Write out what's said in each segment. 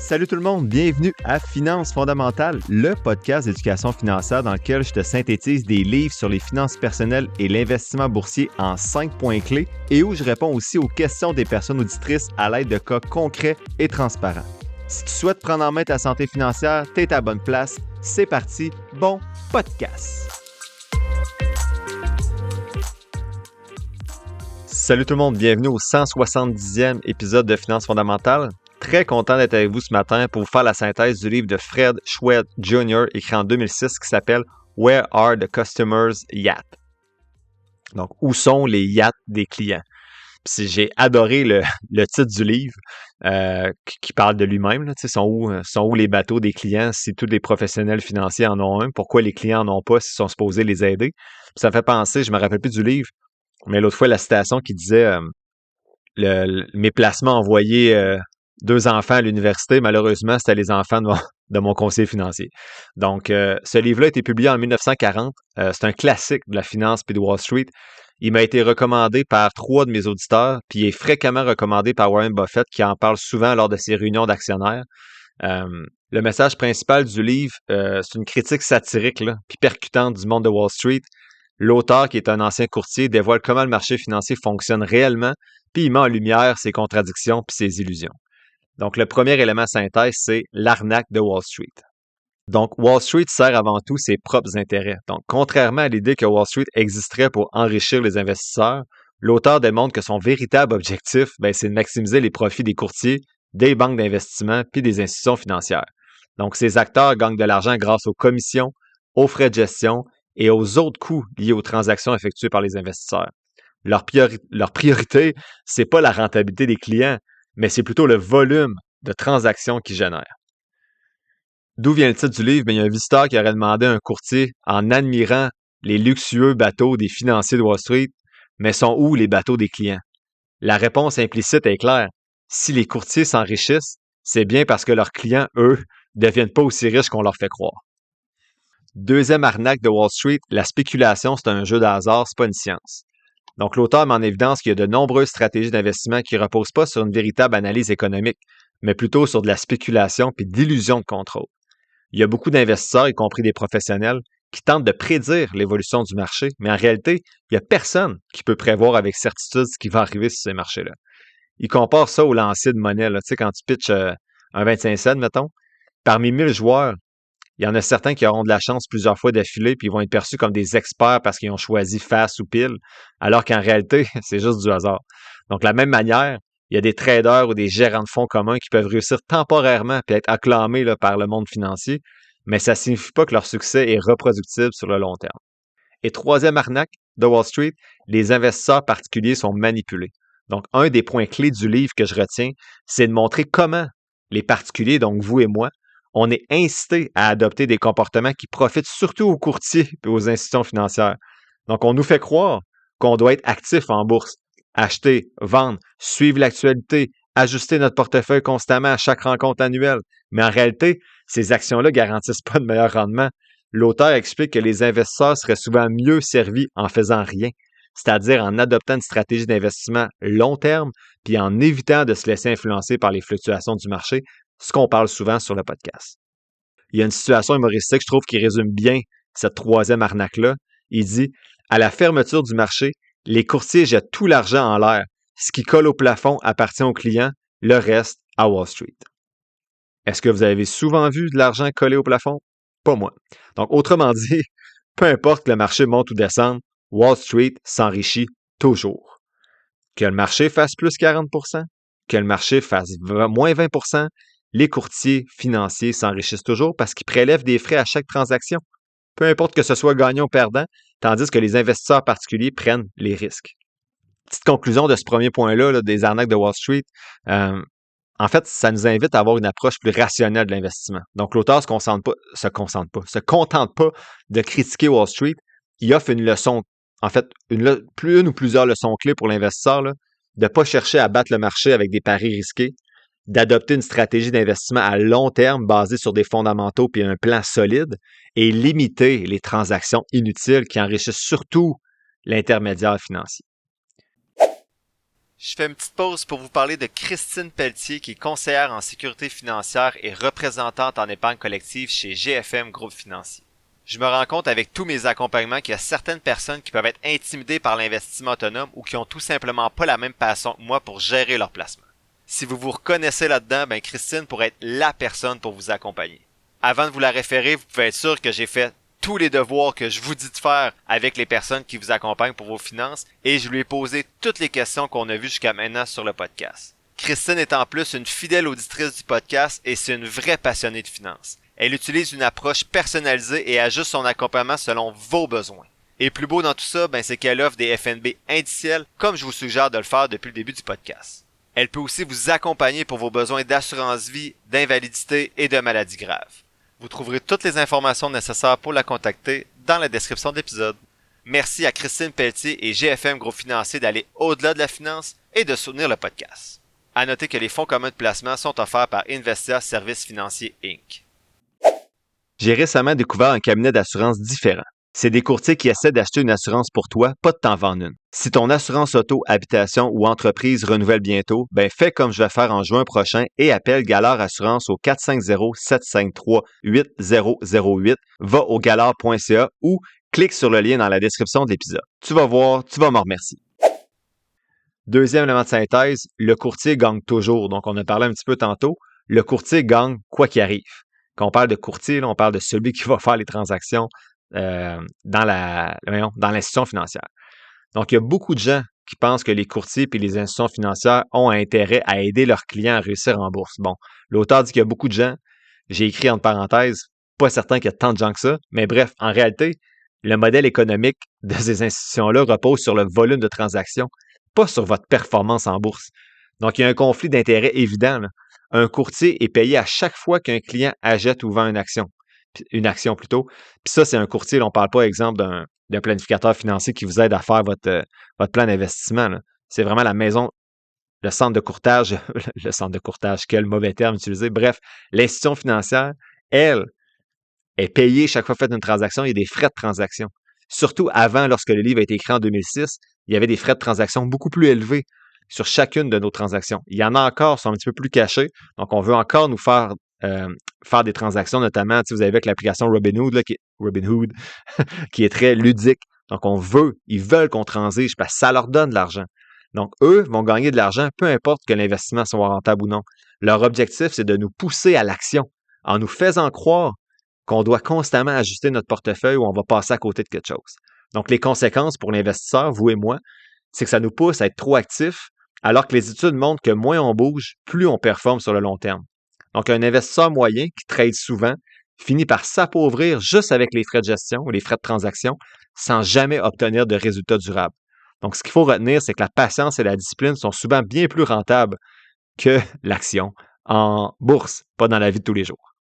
Salut tout le monde, bienvenue à Finances fondamentales, le podcast d'éducation financière dans lequel je te synthétise des livres sur les finances personnelles et l'investissement boursier en 5 points clés et où je réponds aussi aux questions des personnes auditrices à l'aide de cas concrets et transparents. Si tu souhaites prendre en main ta santé financière, t'es à la bonne place. C'est parti, bon podcast! Salut tout le monde, bienvenue au 170e épisode de Finances fondamentales. Très content d'être avec vous ce matin pour vous faire la synthèse du livre de Fred Schwed Jr. écrit en 2006 qui s'appelle « Where are the customers' yachts ». Donc, où sont les yachts des clients? Puis j'ai adoré le titre du livre qui parle de lui-même. Là, sont où les bateaux des clients si tous les professionnels financiers en ont un? Pourquoi les clients n'en ont pas s'ils sont supposés les aider? Puis ça me fait penser, je me rappelle plus du livre, mais l'autre fois, la citation qui disait mes placements envoyés 2 enfants à l'université, malheureusement, c'était les enfants de mon conseiller financier. Donc, ce livre-là a été publié en 1940. C'est un classique de la finance puis de Wall Street. Il m'a été recommandé par 3 de mes auditeurs, puis il est fréquemment recommandé par Warren Buffett, qui en parle souvent lors de ses réunions d'actionnaires. Le message principal du livre, c'est une critique satirique là, puis percutante du monde de Wall Street. L'auteur, qui est un ancien courtier, dévoile comment le marché financier fonctionne réellement, puis il met en lumière ses contradictions puis ses illusions. Donc, le premier élément synthèse, c'est l'arnaque de Wall Street. Donc, Wall Street sert avant tout ses propres intérêts. Donc, contrairement à l'idée que Wall Street existerait pour enrichir les investisseurs, l'auteur démontre que son véritable objectif, c'est de maximiser les profits des courtiers, des banques d'investissement puis des institutions financières. Donc, ces acteurs gagnent de l'argent grâce aux commissions, aux frais de gestion et aux autres coûts liés aux transactions effectuées par les investisseurs. Leur priorité, c'est pas la rentabilité des clients, mais c'est plutôt le volume de transactions qu'ils génèrent. D'où vient le titre du livre? Il y a un visiteur qui aurait demandé à un courtier, en admirant les luxueux bateaux des financiers de Wall Street, mais sont où les bateaux des clients? La réponse implicite est claire. Si les courtiers s'enrichissent, c'est bien parce que leurs clients, eux, ne deviennent pas aussi riches qu'on leur fait croire. Deuxième arnaque de Wall Street, la spéculation, c'est un jeu de hasard, c'est pas une science. Donc, l'auteur met en évidence qu'il y a de nombreuses stratégies d'investissement qui ne reposent pas sur une véritable analyse économique, mais plutôt sur de la spéculation puis d'illusions de contrôle. Il y a beaucoup d'investisseurs, y compris des professionnels, qui tentent de prédire l'évolution du marché, mais en réalité, il n'y a personne qui peut prévoir avec certitude ce qui va arriver sur ces marchés-là. Ils comparent ça au lancer de monnaie. Là. Tu sais, quand tu pitches un 25 cents, mettons, parmi 1000 joueurs, il y en a certains qui auront de la chance plusieurs fois d'affilée, puis ils vont être perçus comme des experts parce qu'ils ont choisi face ou pile, alors qu'en réalité, c'est juste du hasard. Donc, de la même manière, il y a des traders ou des gérants de fonds communs qui peuvent réussir temporairement puis être acclamés là, par le monde financier, mais ça ne signifie pas que leur succès est reproductible sur le long terme. Et troisième arnaque de Wall Street, les investisseurs particuliers sont manipulés. Donc, un des points clés du livre que je retiens, c'est de montrer comment les particuliers, donc vous et moi, on est incité à adopter des comportements qui profitent surtout aux courtiers et aux institutions financières. Donc, on nous fait croire qu'on doit être actif en bourse, acheter, vendre, suivre l'actualité, ajuster notre portefeuille constamment à chaque rencontre annuelle. Mais en réalité, ces actions-là garantissent pas de meilleur rendement. L'auteur explique que les investisseurs seraient souvent mieux servis en faisant rien, c'est-à-dire en adoptant une stratégie d'investissement long terme puis en évitant de se laisser influencer par les fluctuations du marché, ce qu'on parle souvent sur le podcast. Il y a une situation humoristique, je trouve, qui résume bien cette troisième arnaque-là. Il dit « À la fermeture du marché, les courtiers jettent tout l'argent en l'air. Ce qui colle au plafond appartient aux clients, le reste à Wall Street. » Est-ce que vous avez souvent vu de l'argent collé au plafond? Pas moi. Donc, autrement dit, peu importe que le marché monte ou descende, Wall Street s'enrichit toujours. Que le marché fasse plus 40%, que le marché fasse moins 20%, les courtiers financiers s'enrichissent toujours parce qu'ils prélèvent des frais à chaque transaction, peu importe que ce soit gagnant ou perdant, tandis que les investisseurs particuliers prennent les risques. Petite conclusion de ce premier point-là, là, des arnaques de Wall Street, en fait, ça nous invite à avoir une approche plus rationnelle de l'investissement. Donc, l'auteur se contente pas de critiquer Wall Street, il offre une leçon, en fait, une ou plusieurs leçons clés pour l'investisseur, là, de ne pas chercher à battre le marché avec des paris risqués, d'adopter une stratégie d'investissement à long terme basée sur des fondamentaux puis un plan solide et limiter les transactions inutiles qui enrichissent surtout l'intermédiaire financier. Je fais une petite pause pour vous parler de Christine Pelletier, qui est conseillère en sécurité financière et représentante en épargne collective chez GFM Groupe Financier. Je me rends compte avec tous mes accompagnements qu'il y a certaines personnes qui peuvent être intimidées par l'investissement autonome ou qui ont tout simplement pas la même passion que moi pour gérer leur placement. Si vous vous reconnaissez là-dedans, Christine pourrait être la personne pour vous accompagner. Avant de vous la référer, vous pouvez être sûr que j'ai fait tous les devoirs que je vous dis de faire avec les personnes qui vous accompagnent pour vos finances et je lui ai posé toutes les questions qu'on a vues jusqu'à maintenant sur le podcast. Christine est en plus une fidèle auditrice du podcast et c'est une vraie passionnée de finances. Elle utilise une approche personnalisée et ajuste son accompagnement selon vos besoins. Et le plus beau dans tout ça, c'est qu'elle offre des FNB indiciels comme je vous suggère de le faire depuis le début du podcast. Elle peut aussi vous accompagner pour vos besoins d'assurance vie, d'invalidité et de maladies graves. Vous trouverez toutes les informations nécessaires pour la contacter dans la description de l'épisode. Merci à Christine Pelletier et GFM Groupe Financier d'aller au-delà de la finance et de soutenir le podcast. À noter que les fonds communs de placement sont offerts par Investia Services Financiers Inc. J'ai récemment découvert un cabinet d'assurance différent. C'est des courtiers qui essaient d'acheter une assurance pour toi, pas de t'en vendre une. Si ton assurance auto, habitation ou entreprise renouvelle bientôt, fais comme je vais faire en juin prochain et appelle Gallard Assurance au 450-753-8008, va au gallard.ca ou clique sur le lien dans la description de l'épisode. Tu vas voir, tu vas m'en remercier. Deuxième élément de synthèse, le courtier gagne toujours. Donc, on a parlé un petit peu tantôt. Le courtier gagne quoi qu'il arrive. Quand on parle de courtier, là, on parle de celui qui va faire les transactions dans l'institution financière. Donc, il y a beaucoup de gens qui pensent que les courtiers et les institutions financières ont intérêt à aider leurs clients à réussir en bourse. Bon, l'auteur dit qu'il y a beaucoup de gens. J'ai écrit entre parenthèses, pas certain qu'il y a tant de gens que ça, mais bref, en réalité, le modèle économique de ces institutions-là repose sur le volume de transactions, pas sur votre performance en bourse. Donc, il y a un conflit d'intérêts évident, là. Un courtier est payé à chaque fois qu'un client achète ou vend une action plutôt. Puis ça, c'est un courtier. Là, on ne parle pas, exemple, d'un planificateur financier qui vous aide à faire votre plan d'investissement, là. C'est vraiment la maison, le centre de courtage, le centre de courtage, quel mauvais terme utilisé. Bref, l'institution financière, elle, est payée chaque fois que vous faites une transaction. Il y a des frais de transaction. Surtout avant, lorsque le livre a été écrit en 2006, il y avait des frais de transaction beaucoup plus élevés sur chacune de nos transactions. Il y en a encore, sont un petit peu plus cachés. Donc, on veut encore nous faire des transactions, notamment, vous avez avec l'application Robinhood, là, Robinhood, qui est très ludique. Donc, ils veulent qu'on transige parce que ça leur donne de l'argent. Donc, eux vont gagner de l'argent, peu importe que l'investissement soit rentable ou non. Leur objectif, c'est de nous pousser à l'action en nous faisant croire qu'on doit constamment ajuster notre portefeuille ou on va passer à côté de quelque chose. Donc, les conséquences pour l'investisseur, vous et moi, c'est que ça nous pousse à être trop actifs, alors que les études montrent que moins on bouge, plus on performe sur le long terme. Donc, un investisseur moyen qui trade souvent finit par s'appauvrir juste avec les frais de gestion ou les frais de transaction sans jamais obtenir de résultats durables. Donc, ce qu'il faut retenir, c'est que la patience et la discipline sont souvent bien plus rentables que l'action en bourse, pas dans la vie de tous les jours.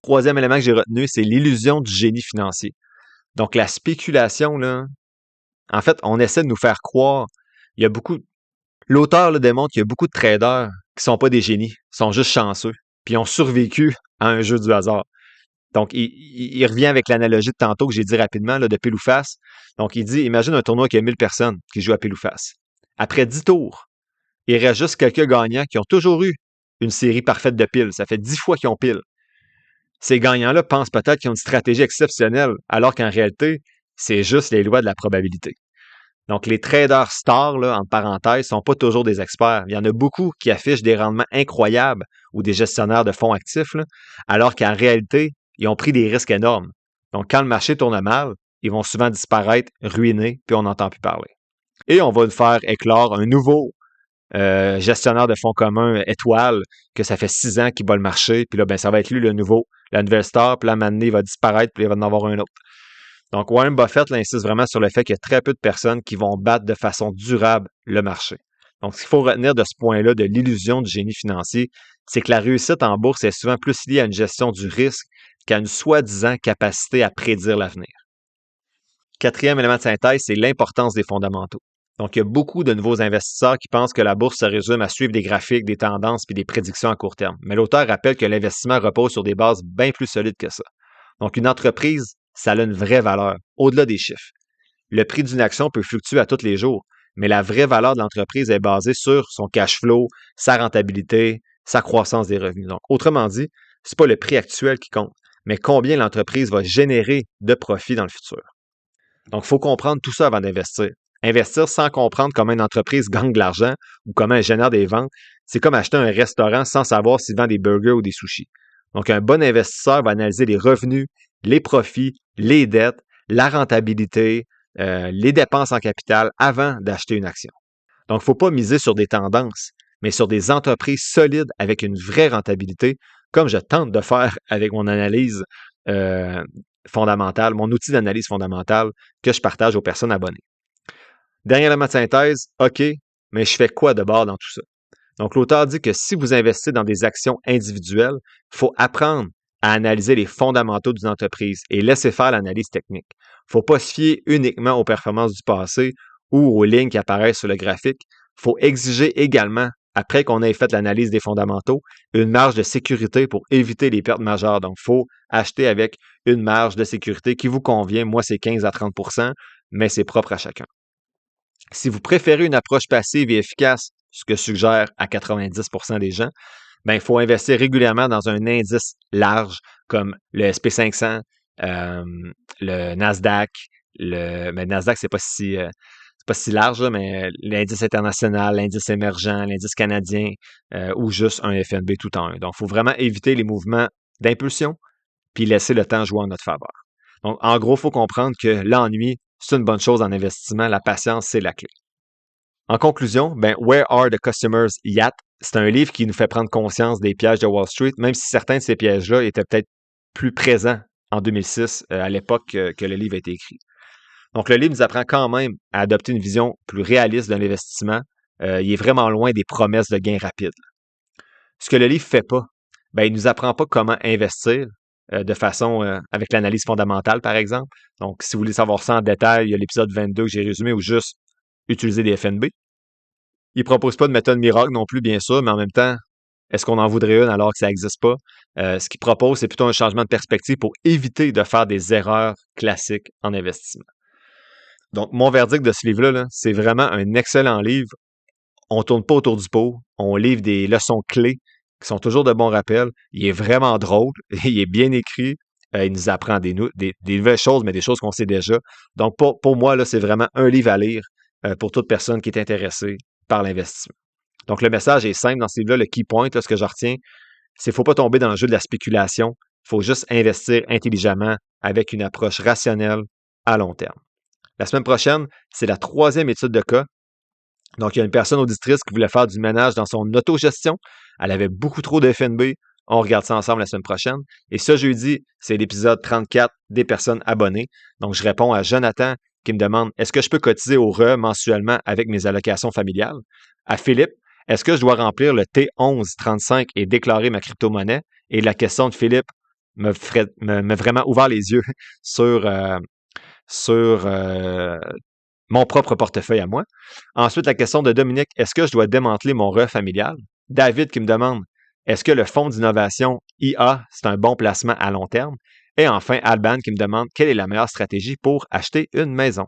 Troisième élément que j'ai retenu, c'est l'illusion du génie financier. Donc, la spéculation, là, en fait, on essaie de nous faire croire, l'auteur démontre qu'il y a beaucoup de traders qui sont pas des génies, sont juste chanceux, puis ont survécu à un jeu du hasard. Donc, il revient avec l'analogie de tantôt que j'ai dit rapidement, là, de pile ou face. Donc, il dit, imagine un tournoi qui a 1000 personnes qui jouent à pile ou face. Après 10 tours, il reste juste quelques gagnants qui ont toujours eu une série parfaite de piles. Ça fait 10 fois qu'ils ont pile. Ces gagnants-là pensent peut-être qu'ils ont une stratégie exceptionnelle, alors qu'en réalité, c'est juste les lois de la probabilité. Donc, les traders stars, là, en parenthèse, sont pas toujours des experts. Il y en a beaucoup qui affichent des rendements incroyables ou des gestionnaires de fonds actifs, là, alors qu'en réalité, ils ont pris des risques énormes. Donc, quand le marché tourne mal, ils vont souvent disparaître, ruinés, puis on n'entend plus parler. Et on va nous faire éclore un nouveau gestionnaire de fonds communs étoile, que ça fait 6 ans qu'il bat le marché, puis là, ça va être lui le nouveau, la nouvelle star, puis là, maintenant, il va disparaître, puis il va en avoir un autre. Donc, Warren Buffett là, insiste vraiment sur le fait qu'il y a très peu de personnes qui vont battre de façon durable le marché. Donc, ce qu'il faut retenir de ce point-là, de l'illusion du génie financier, c'est que la réussite en bourse est souvent plus liée à une gestion du risque qu'à une soi-disant capacité à prédire l'avenir. Quatrième élément de synthèse, c'est l'importance des fondamentaux. Donc, il y a beaucoup de nouveaux investisseurs qui pensent que la bourse se résume à suivre des graphiques, des tendances puis des prédictions à court terme. Mais l'auteur rappelle que l'investissement repose sur des bases bien plus solides que ça. Donc, une entreprise, ça a une vraie valeur, au-delà des chiffres. Le prix d'une action peut fluctuer à tous les jours, mais la vraie valeur de l'entreprise est basée sur son cash flow, sa rentabilité, sa croissance des revenus. Donc, autrement dit, ce n'est pas le prix actuel qui compte, mais combien l'entreprise va générer de profit dans le futur. Donc, il faut comprendre tout ça avant d'investir. Investir sans comprendre comment une entreprise gagne de l'argent ou comment elle génère des ventes, c'est comme acheter un restaurant sans savoir s'il vend des burgers ou des sushis. Donc, un bon investisseur va analyser les revenus, les profits, les dettes, la rentabilité, les dépenses en capital avant d'acheter une action. Donc, il ne faut pas miser sur des tendances, mais sur des entreprises solides avec une vraie rentabilité, comme je tente de faire avec mon analyse fondamentale, mon outil d'analyse fondamentale que je partage aux personnes abonnées. Dernier élément de synthèse, OK, mais je fais quoi de bord dans tout ça? Donc, l'auteur dit que si vous investissez dans des actions individuelles, il faut apprendre à analyser les fondamentaux d'une entreprise et laisser faire l'analyse technique. Il ne faut pas se fier uniquement aux performances du passé ou aux lignes qui apparaissent sur le graphique. Il faut exiger également, après qu'on ait fait l'analyse des fondamentaux, une marge de sécurité pour éviter les pertes majeures. Donc, il faut acheter avec une marge de sécurité qui vous convient. Moi, c'est 15 à 30 %, mais c'est propre à chacun. Si vous préférez une approche passive et efficace, ce que suggère à 90 % des gens, ben, il faut investir régulièrement dans un indice large comme le SP500, le Nasdaq. Mais le Nasdaq, c'est pas si large, là, mais l'indice international, l'indice émergent, l'indice canadien ou juste un FNB tout en un. Donc, il faut vraiment éviter les mouvements d'impulsion puis laisser le temps jouer en notre faveur. Donc, en gros, il faut comprendre que l'ennui, c'est une bonne chose en investissement. La patience, c'est la clé. En conclusion, ben, Where Are the Customers Yet? C'est un livre qui nous fait prendre conscience des pièges de Wall Street, même si certains de ces pièges-là étaient peut-être plus présents en 2006, à l'époque que le livre a été écrit. Donc, le livre nous apprend quand même à adopter une vision plus réaliste de l'investissement. Il est vraiment loin des promesses de gains rapides. Ce que le livre ne fait pas, ben, il ne nous apprend pas comment investir de façon avec l'analyse fondamentale, par exemple. Donc, si vous voulez savoir ça en détail, il y a l'épisode 22 que j'ai résumé ou juste utiliser des FNB. Il ne propose pas de méthode miracle non plus, bien sûr, mais en même temps, est-ce qu'on en voudrait une alors que ça n'existe pas? Ce qu'il propose, c'est plutôt un changement de perspective pour éviter de faire des erreurs classiques en investissement. Donc, mon verdict de ce livre-là, là, c'est vraiment un excellent livre. On ne tourne pas autour du pot. On livre des leçons clés qui sont toujours de bons rappels. Il est vraiment drôle. Il est bien écrit. Il nous apprend des nouvelles choses, mais des choses qu'on sait déjà. Donc, pour moi, là, c'est vraiment un livre à lire pour toute personne qui est intéressée par l'investissement. Donc, le message est simple dans ce livre-là. Le key point, là, ce que je retiens, c'est qu'il ne faut pas tomber dans le jeu de la spéculation. Il faut juste investir intelligemment avec une approche rationnelle à long terme. La semaine prochaine, c'est la 3e étude de cas. Donc, il y a une personne auditrice qui voulait faire du ménage dans son autogestion. Elle avait beaucoup trop de FNB. On regarde ça ensemble la semaine prochaine. Et ce jeudi, c'est l'épisode 34 des personnes abonnées. Donc, je réponds à Jonathan qui me demande, est-ce que je peux cotiser au RE mensuellement avec mes allocations familiales? À Philippe, est-ce que je dois remplir le T1135 et déclarer ma crypto-monnaie? Et la question de Philippe m'a vraiment ouvert les yeux sur mon propre portefeuille à moi. Ensuite, la question de Dominique, est-ce que je dois démanteler mon RE familial? David qui me demande, est-ce que le fonds d'innovation IA, c'est un bon placement à long terme? Et enfin, Alban qui me demande, quelle est la meilleure stratégie pour acheter une maison?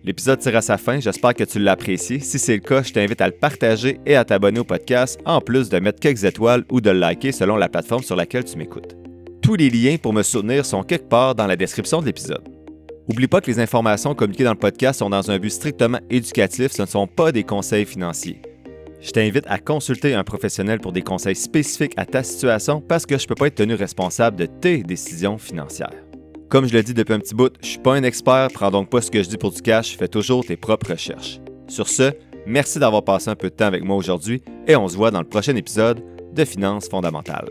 L'épisode tire à sa fin, j'espère que tu l'as apprécié. Si c'est le cas, je t'invite à le partager et à t'abonner au podcast, en plus de mettre quelques étoiles ou de le liker selon la plateforme sur laquelle tu m'écoutes. Tous les liens pour me soutenir sont quelque part dans la description de l'épisode. N'oublie pas que les informations communiquées dans le podcast sont dans un but strictement éducatif, ce ne sont pas des conseils financiers. Je t'invite à consulter un professionnel pour des conseils spécifiques à ta situation parce que je ne peux pas être tenu responsable de tes décisions financières. Comme je le dis depuis un petit bout, je ne suis pas un expert, prends donc pas ce que je dis pour du cash, fais toujours tes propres recherches. Sur ce, merci d'avoir passé un peu de temps avec moi aujourd'hui et on se voit dans le prochain épisode de Finances fondamentales.